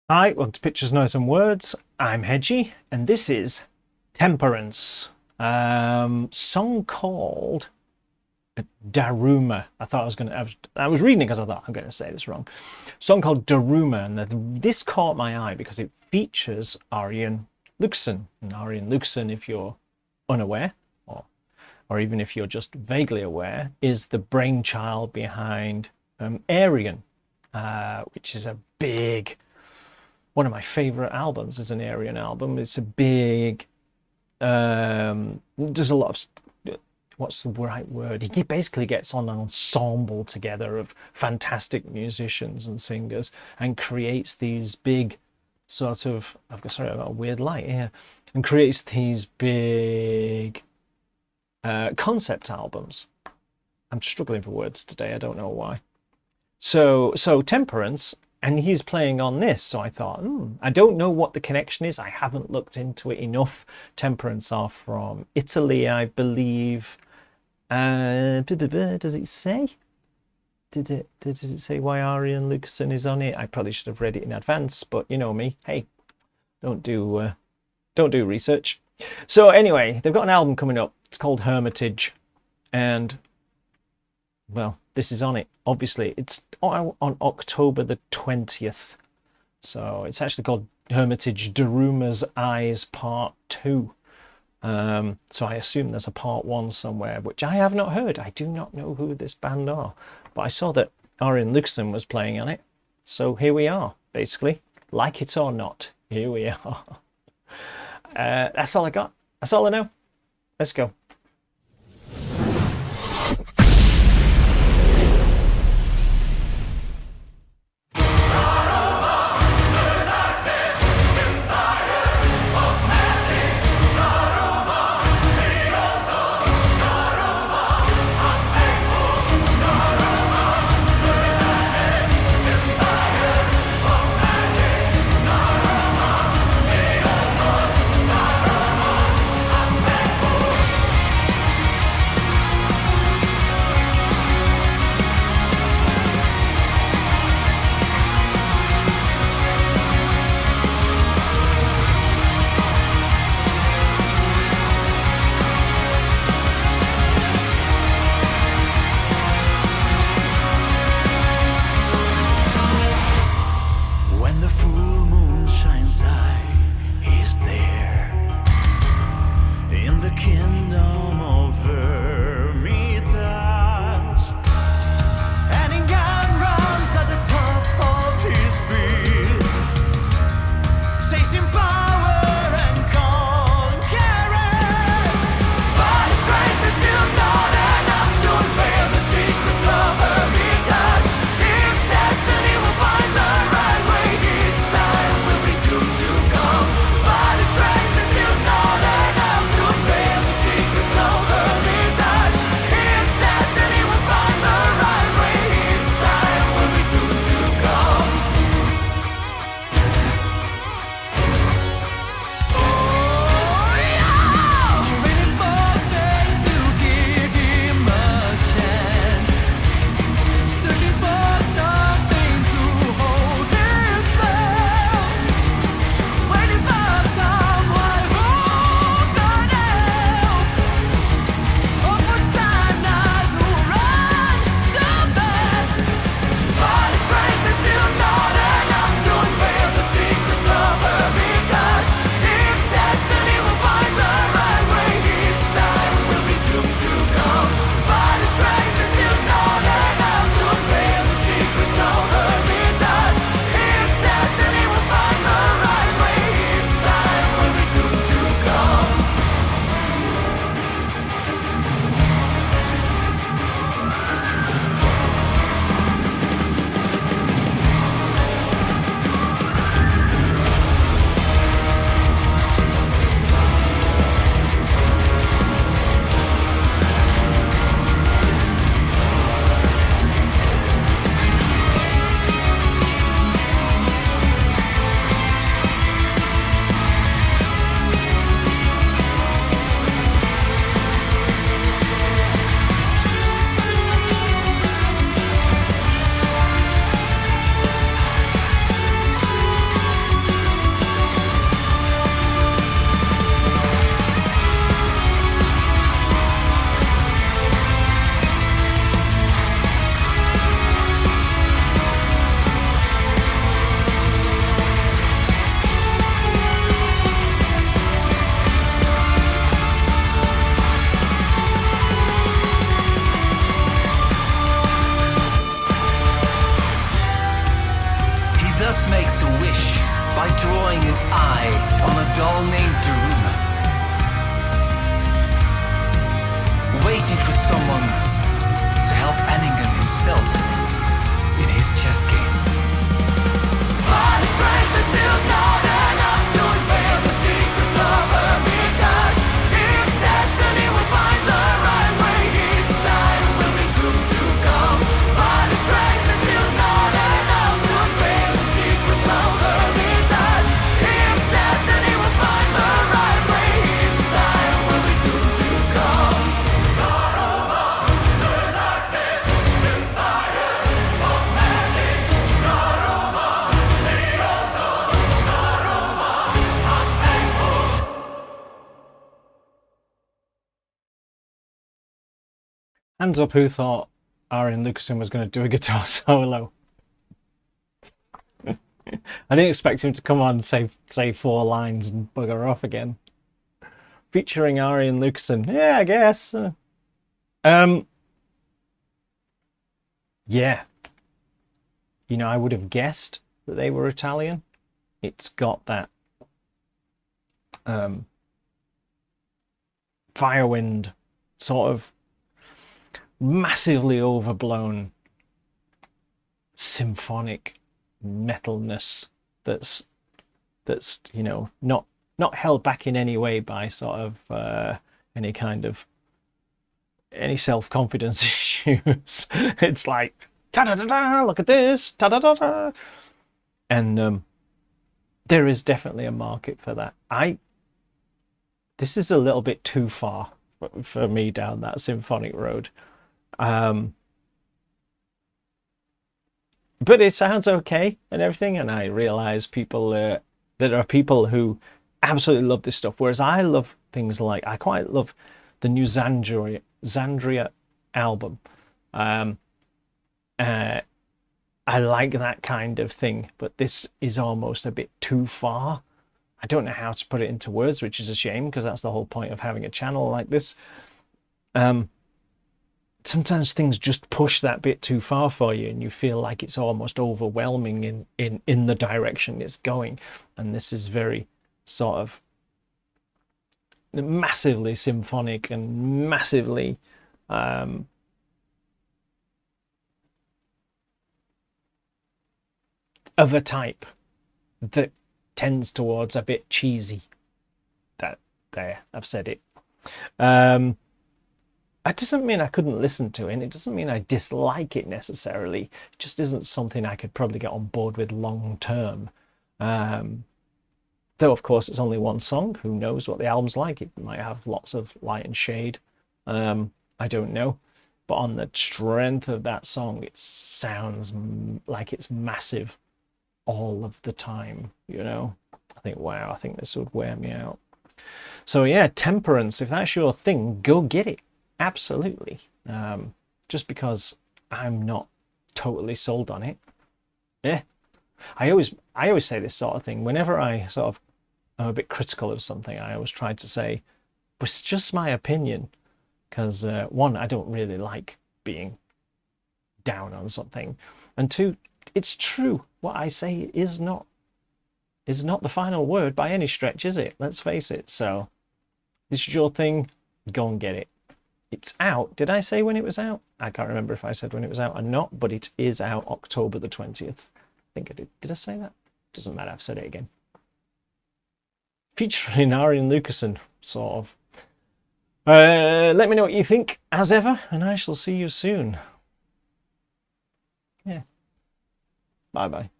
Hi, welcome to Pictures, Noise and Words. I'm Hedgie, and this is Temperance. Song called Daruma. I was reading it because I thought I'm going to say this wrong. Song called Daruma, and this caught my eye because it features Arjen Luxen. And Arjen Luxen, if you're unaware, or even if you're just vaguely aware, is the brainchild behind Arjen, which is a big, one of my favorite albums is an Arjen album. It's a big, there's a lot of, what's the right word? He basically gets on an ensemble together of fantastic musicians and singers and creates these big sort of, I've got a weird light here, and creates these big concept albums. I'm struggling for words today. I don't know why. So Temperance, and he's playing on this. So I thought, I don't know what the connection is. I haven't looked into it enough. Temperance are from Italy, I believe. Does it say? Does it say why Arjen Luxen is on it? I probably should have read it in advance, but you know me. Hey, don't do research. So anyway, they've got an album coming up. It's called Hermitage, and well, this is on it. Obviously, it's on October the 20th. So it's actually called Hermitage Daruma's Eyes Part 2. So I assume there's a Part 1 somewhere, which I have not heard. I do not know who this band are, but I saw that Arjen Luxen was playing on it. So here we are, basically. Like it or not, here we are. That's all I got. That's all I know. Let's go. by drawing an eye on a doll named Daruma, waiting for someone to help Anningham himself in his chess game. But his strength is still not enough to unveil the secrets of Hermitage. If destiny will find the right way, his time will be doomed to come. But his strength is still not enough to unveil the secrets of Hermitage. If destiny will find the right way, his time will be doomed to come. Daruma, the darkness, empire of magic. Daruma, the unknown. Daruma, unfaithful. Hands up who thought Arian Lucassen was going to do a guitar solo. I didn't expect him to come on and say 4 lines and bugger off again. Featuring Arian Lucassen. Yeah, I guess. Yeah. You know, I would have guessed that they were Italian. It's got that Firewind sort of massively overblown symphonic metalness that's you know not held back in any way by sort of any kind of any self-confidence issues. It's like ta da da da, look at this, ta da da da, and there is definitely a market for that. This is a little bit too far for me down that symphonic road. But it sounds okay and everything, and I realize there are people who absolutely love this stuff, whereas I love things like, I quite love the new Xandria album. I like that kind of thing, but this is almost a bit too far. I don't know how to put it into words, which is a shame, because that's the whole point of having a channel like this. Sometimes things just push that bit too far for you, and you feel like it's almost overwhelming in the direction it's going. And this is very sort of massively symphonic and massively of a type that tends towards a bit cheesy. I've said it. That doesn't mean I couldn't listen to it, and it doesn't mean I dislike it necessarily. It just isn't something I could probably get on board with long term. Though, of course, it's only one song. Who knows what the album's like? It might have lots of light and shade. I don't know. But on the strength of that song, it sounds like it's massive all of the time, you know? I think, wow, I think this would wear me out. So yeah, Temperance, if that's your thing, go get it. Absolutely. Just because I'm not totally sold on it. Yeah. I always say this sort of thing. Whenever I sort of am a bit critical of something, I always try to say, but it's just my opinion. Because one, I don't really like being down on something. And two, it's true. What I say is not the final word by any stretch, is it? Let's face it. So this is your thing. Go and get it. It's out. Did I say when it was out? I can't remember if I said when it was out or not, but it is out October the 20th. I think I did. Did I say that? Doesn't matter. I've said it again. Featuring Arian Lucassen, sort of. Let me know what you think, as ever, and I shall see you soon. Yeah. Bye-bye.